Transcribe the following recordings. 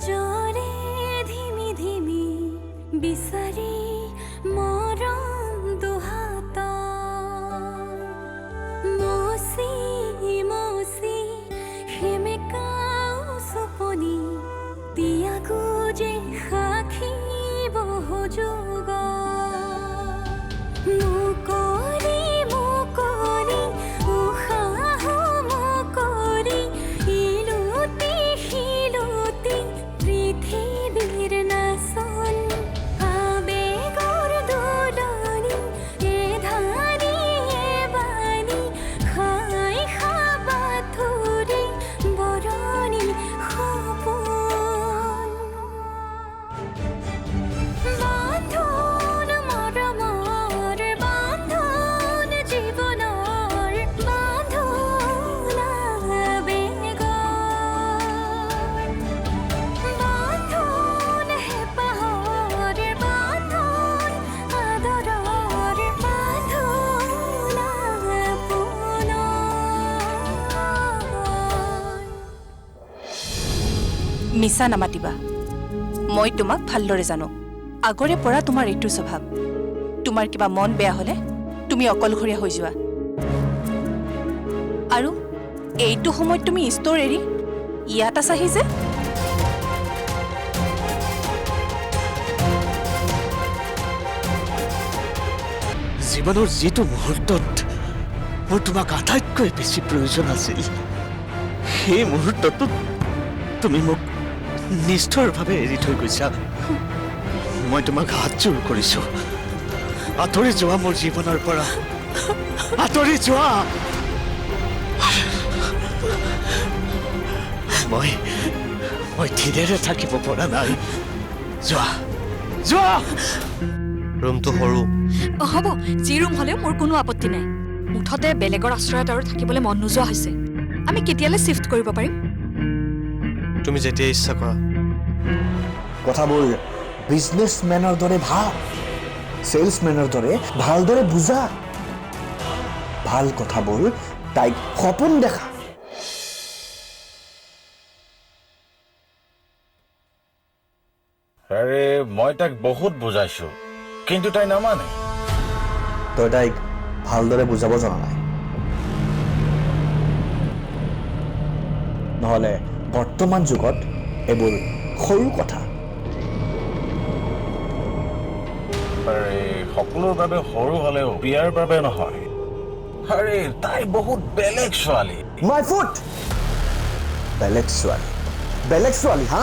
জৰে ধিমি ধিমি বিচাৰি মৰম দুহাত মচি মচি সেমেকাও চপনি তিয়াগো যে সাক্ষী বহু যুগ মুকলি মুকলি উশাহ মুকলি ইলুতি শিলুতি পৃথিৱীৰ নাচন আবেগৰ দোলনি এ ধানি এ বাণী খাই খাবাথুৰি বৰণি সপোন বান্ধোন মৰমৰ বান্ধোন জীৱনৰ বান্ধোন আবেগৰ বান্ধোন হেঁপাহৰ বান্ধোন আদৰৰ বান্ধোন আপোনৰ মিছা নামাতিবা মই তোমাক ভালদৰে জানো আগৰে পৰা তোমাৰ এইটো স্বভাৱ তোমাৰ কিবা মন বেয়া হলে তুমি অকলশৰীয়া হৈ যোৱা আৰু এইটো সময়ত তুমি ষ্ট'ৰ এৰি ইয়াত আছাহি যে জীৱনৰ যিটো মুহূৰ্তত মোৰ তোমাক আটাইতকৈ বেছি প্ৰয়োজন আছিল সেই মুহূৰ্তটোত তুমি মোক নিষ্ঠুৰভাৱে এৰি থৈ গৈছা মই তোমাক হাতজোৰ কৰিছো আঁতৰি যোৱা মোৰ জীৱনৰ পৰা আঁতৰি যোৱা মই ধীৰেৰে থাকিব পৰা নাই যোৱা যোৱা ৰুমটো সৰু হ'ব যি ৰুম হ'লেও মোৰ কোনো আপত্তি নাই মুঠতে বেলেগৰ আশ্ৰয়ত আৰু থাকিবলৈ মন নোযোৱা হৈছে আমি কেতিয়ালৈ শ্বিফ্ট কৰিব পাৰিম তুমি যেতিয়া ইচ্ছা কৰা কথাবোৰ বিজনেছমেনৰ দৰে ভাব চেলছমেনৰ দৰে ভালদৰে বুজা ভাল কথাবোৰ তাইক সপোন দেখা আৰে মই তাক বহুত বুজাইছো কিন্তু তাই নামানে তই তাইক ভালদৰে বুজাব জনা নাই নহ'লে বৰ্তমান যুগত এইবোৰ সৰু কথা আৰে সকলোৰ বাবে সৰু হলেও বিয়াৰ বাবে নহয় আৰে তাই বহুত বেলেগ ছোৱালী মাই ফুট বেলেগ ছোৱালী হা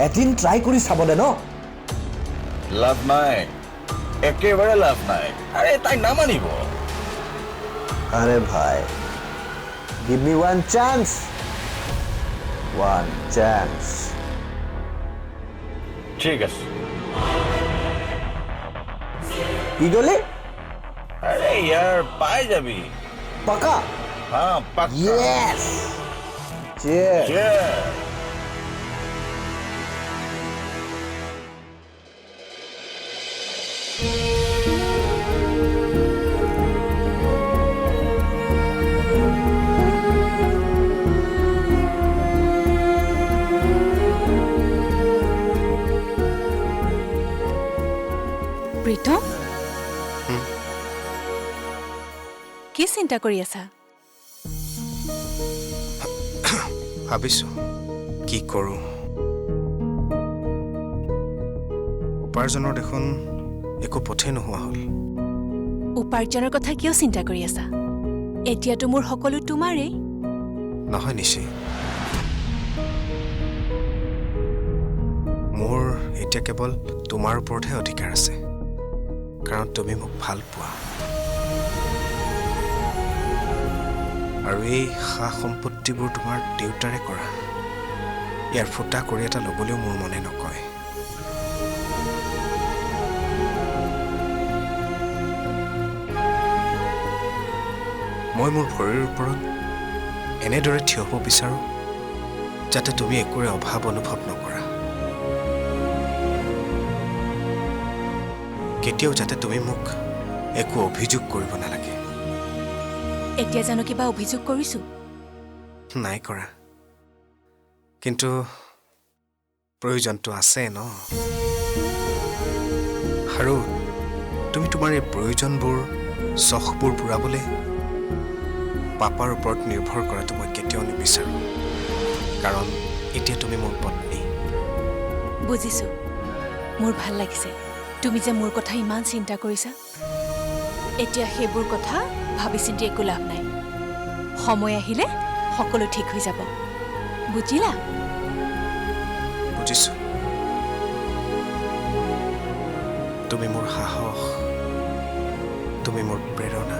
এদিন ট্ৰাই কৰি চাব দে ন লাভ নাই একেবাৰে লাভ নাই আৰে তাই নামানিব আরে ভাই give me one chance ঠিক আছে কি গলে আরে यार পাই যাবি পাকা হ্যাঁ পাক্কা yes cheers Cheers. প্ৰীতম কি চিন্তা কৰি আছা ভাবিছো কি কৰোঁ উপাৰ্জনৰ দেখোন একো পথেই নোহোৱা হ'ল উপাৰ্জনৰ কথা কিয় চিন্তা কৰি আছা এতিয়াতো মোৰ সকলো তোমাৰেই নহয় নিশি মোৰ এতিয়া কেৱল তোমাৰ ওপৰতহে অধিকাৰ আছে কাৰণ তুমি মোক ভাল পোৱা আৰু এই সা সম্পত্তিবোৰ তোমাৰ দেউতাৰে কৰা ইয়াৰ ফুটা কৰি এটা ল'বলৈও মোৰ মনে নকয় মই মোৰ ভৰিৰ ওপৰত এনেদৰে থিয় হ'ব বিচাৰোঁ যাতে তুমি একোৰে অভাৱ অনুভৱ নকৰা কেতিয়াও যাতে তুমি মোক একো অভিযোগ কৰিব নালাগে এতিয়া জানো কিবা অভিযোগ কৰিছো নাই কৰা কিন্তু প্ৰয়োজনটো আছে ন আৰু তুমি তোমাৰ এই প্ৰয়োজনবোৰ চখবোৰ পূৰাবলৈ পাপাৰ ওপৰত নিৰ্ভৰ কৰাটো মই কেতিয়াও নিবিচাৰোঁ কাৰণ এতিয়া তুমি মোৰ পত্নী বুজিছো মোৰ ভাল লাগিছে তুমি যে মোৰ কথা ইমান চিন্তা কৰিছা এতিয়া সেইবোৰ কথা ভাবি চিন্তি একো লাভ নাই সময় আহিলে সকলো ঠিক হৈ যাব বুজিলা বুজিছোঁ তুমি মোৰ সাহস তুমি মোৰ প্ৰেৰণা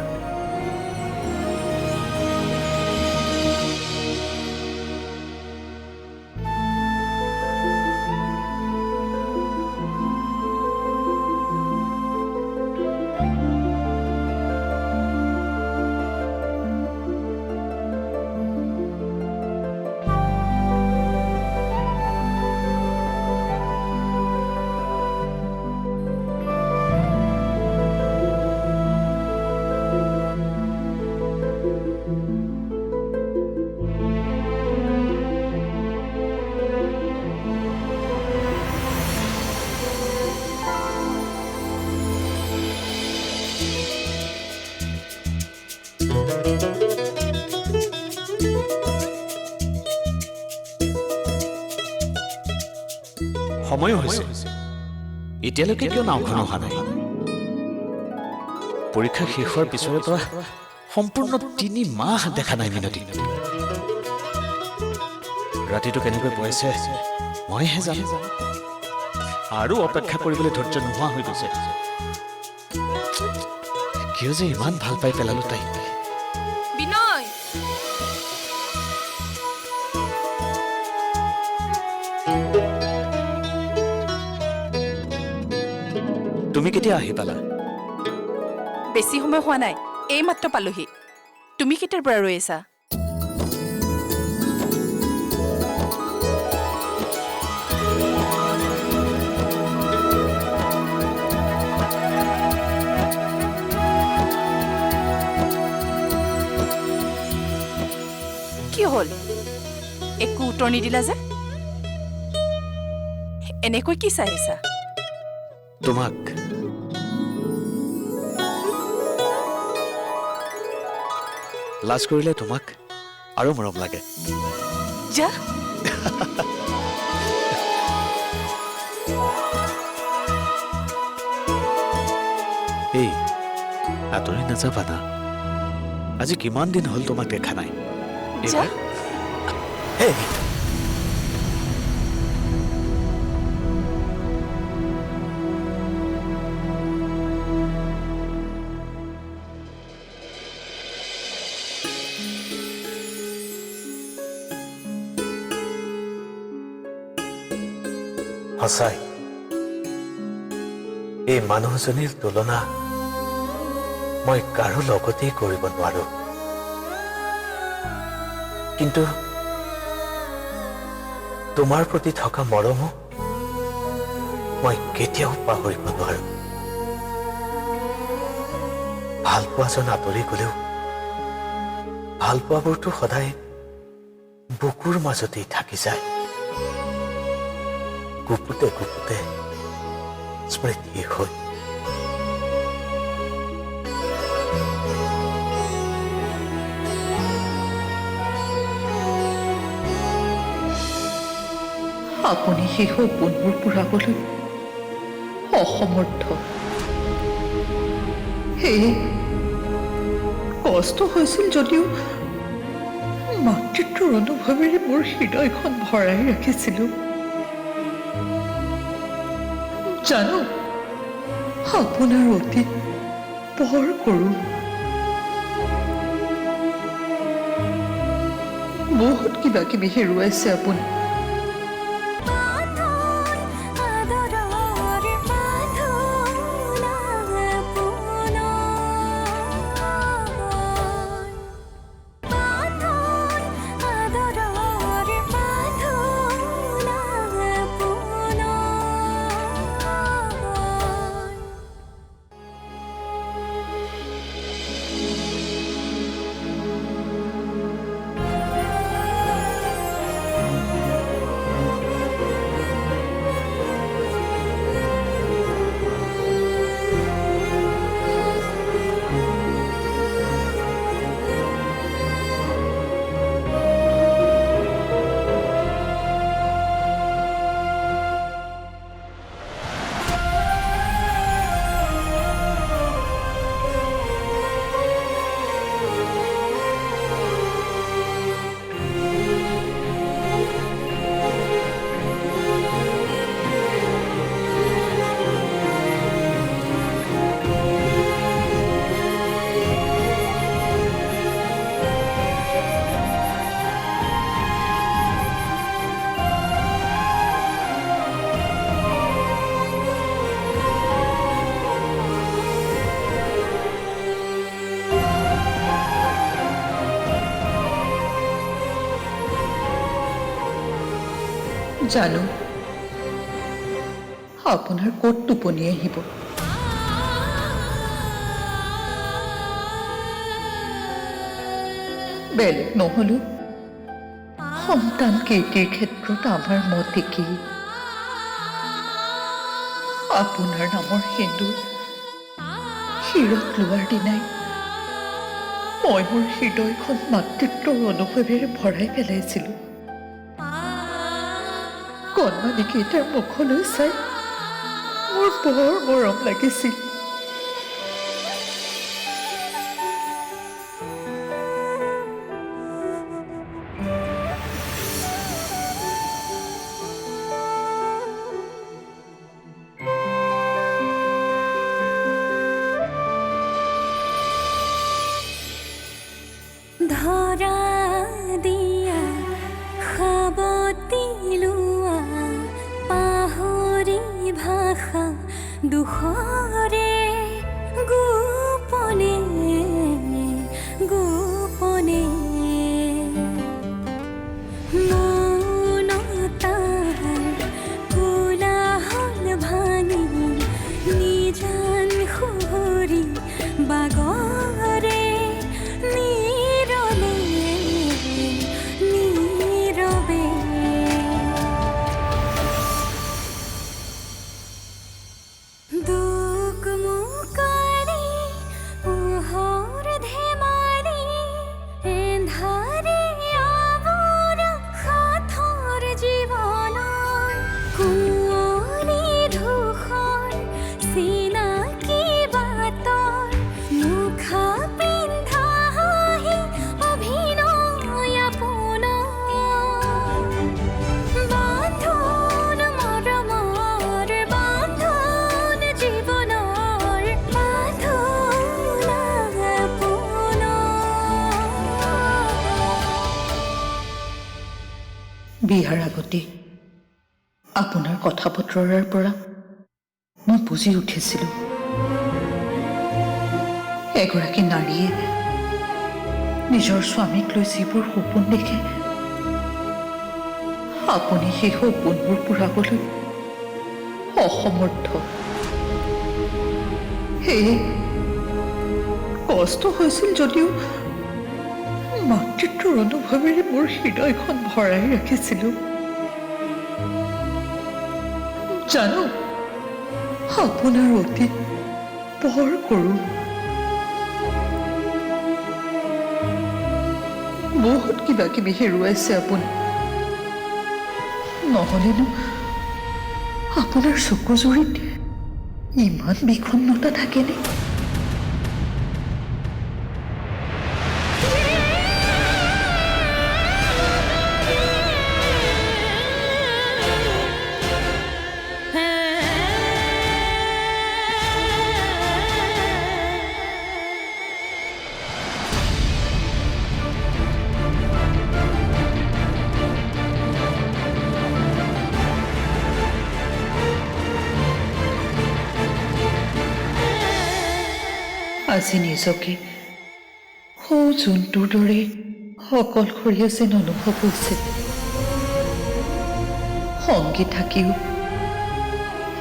সময়ো হৈছে এতিয়ালৈকে কিয় নাওখন অহা নাই পৰীক্ষা শেষ হোৱাৰ পিছৰে পৰা সম্পূৰ্ণ 3 মাহ দেখা নাই মিনতি ৰাতিটো কেনেকৈ পঢ়িছে মইহে জানো আৰু অপেক্ষা কৰিবলৈ ধৈৰ্য নোহোৱা হৈ গৈছে কিয় যে ইমান ভাল পাই পেলালো তাইক বিনয় তুমি কেতিয়া আহি পালা বেছি সময় হোৱা নাই এইমাত্ৰ পালোহি তুমি কেতিয়াৰ পৰা ৰৈ আছা কি হ'ল একো উত্তৰ নিদিলা যে এনেকৈ কি চাই আছা তোমাক লাজ কৰিলে তোমাক আৰু মৰম লাগে যা এই আঁতৰি নাযাবা না আজি কিমান দিন হ'ল তোমাক দেখা নাই যা এই সঁচাই এই মানুহজনীৰ তুলনা মই কাৰো লগতেই কৰিব নোৱাৰো কিন্তু তোমাৰ প্ৰতি থকা মৰমো মই কেতিয়াও পাহৰিব নোৱাৰো ভাল পোৱাজন আঁতৰি গলেও ভাল পোৱাবোৰতো সদায় বুকুৰ মাজতেই থাকি যায় গুপুতে গুপুতে স্মৃতি হৈ আপুনি সেই সপোনবোৰ পূৰাবলৈ অসমৰ্থ সেয়ে কষ্ট হৈছিল যদিও মাতৃত্বৰ অনুভৱেৰে মোৰ হৃদয়খন ভৰাই ৰাখিছিলোঁ জানো আপোনাৰ অতীত বৰ কৰোঁ বহুত কিবা কিবি হেৰুৱাইছে আপুনি জানো আপোনাৰ ক'ত টোপনি আহিব। বেলেগ নহ'লেও সন্তান কেইটিৰ ক্ষেত্ৰত আমাৰ মত একেই। আপোনাৰ নামৰ সেন্দুৰ শিৰত লোৱাৰ দিনাই মই মোৰ হৃদয়খন মাতৃত্বৰ অনুভৱেৰে ভৰাই পেলাইছিলোঁ। কণমানিকেইটাৰ মুখলৈ চাই মোৰ বৰ মৰম লাগিছিল। ধৰা দিয়া সাৱতি লোৱা পাহৰি ভাষা দুখৰে গোপনে গোপনে মৌনতাৰ কোলাহল ভাঙি নিজান সুৰি বাগৰে নীৰৱে নীৰৱে দুখ মুকাৰি পোহৰ ধেমালি এন্ধাৰে আৱৰা সাঁথৰ জীৱনৰ কুঁৱলী ধূসৰ চিনাকি বাটৰ মুখা পিন্ধা হাঁহি অভিনয় আপোনাৰ বান্ধোন মৰমৰ বান্ধোন জীৱনৰ বান্ধোন বিয়াৰ আগতে আপোনাৰ কথা বতৰাৰ পৰা মই বুজি উঠিছিলোঁ এগৰাকী নাৰীয়ে নিজৰ স্বামীক লৈ যিবোৰ সপোন দেখে আপুনি সেই সপোনবোৰ পূৰাবলৈ অসমৰ্থ। সেয়ে কষ্ট হৈছিল যদিও মাতৃত্বৰ অনুভৱেৰে মোৰ হৃদয়খন ভৰাই ৰাখিছিলোঁ। জানো আপোনাৰ অতীত বৰ কৰোঁ। বহুত কিবা কিবি হেৰুৱাইছে আপুনি। নহ'লেনো আপোনাৰ চকুজুৰিত ইমান বিষণ্ণতা থাকেনে? আজি নিজকে সৌ জোনটোৰ দৰে অকলশৰীয়া যেন অনুভৱ হৈছে। সংগী থাকিও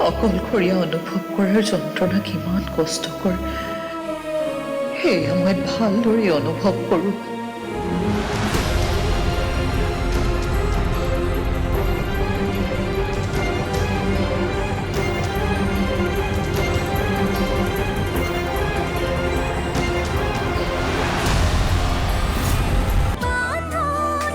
অকলশৰীয়া অনুভৱ কৰাৰ যন্ত্ৰণা কিমান কষ্টকৰ সেয়া মই ভালদৰে অনুভৱ কৰোঁ। বান্ধোন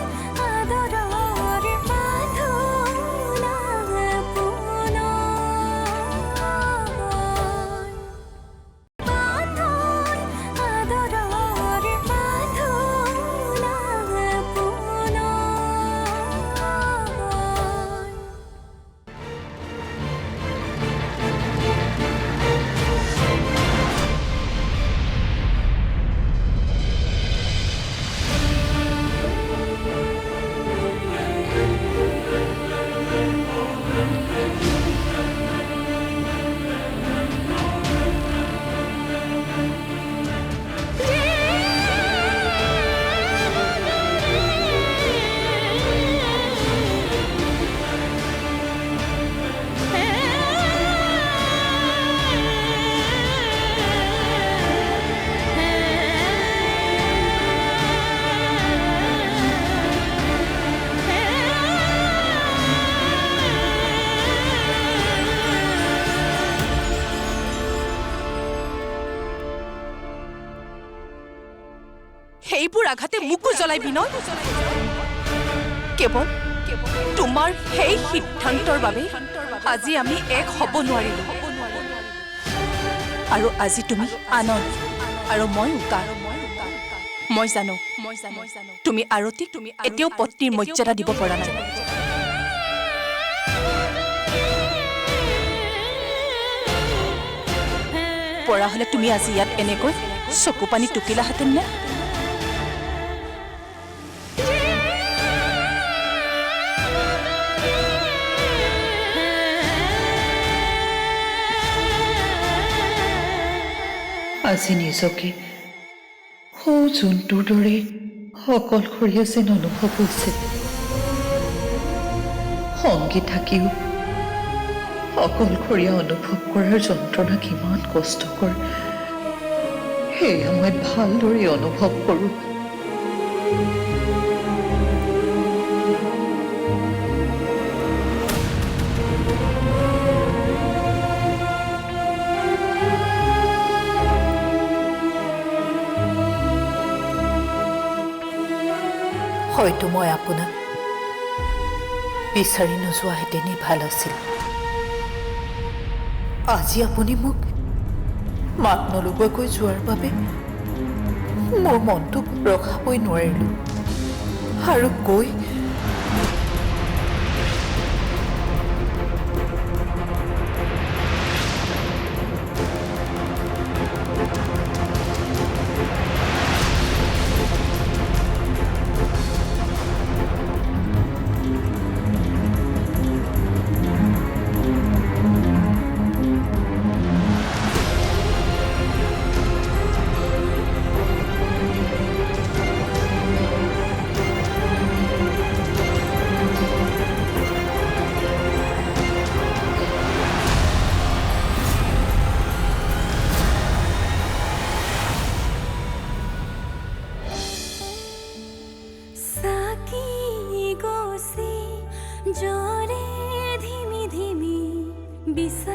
আঘাতে মোকো জ্বলাই বিনয় কেৱল তোমাৰ সেই সিদ্ধান্তৰ বাবে আজি আমি এক হ'ব নোৱাৰিলো আৰু আজি তুমি আনন্দ আৰু মই উকা মই জানো তুমি আৰতিক এতিয়াও পত্নীৰ মৰ্যাদা দিব পৰা নাই পৰা হলে তুমি আজি ইয়াত এনেকৈ চকু পানী টুকিলাহেঁতেন নে আজি নিজকে সৌ জোনটোৰ দৰে অকলশৰীয়া যেন অনুভৱ হৈছে সংগী থাকিও অকলশৰীয়া অনুভৱ কৰাৰ যন্ত্ৰণা কিমান কষ্টকৰ সেয়া মই ভালদৰে অনুভৱ কৰোঁ হয়তো মই আপোনাক বিচাৰি নোযোৱাহেঁতেনেই ভাল আছিল আজি আপুনি মোক মাত নলগোৱাকৈ যোৱাৰ বাবে মোৰ মনটো ৰখাবই নোৱাৰিলোঁ আৰু কৈ জলে ধিমি ধিমি বিছা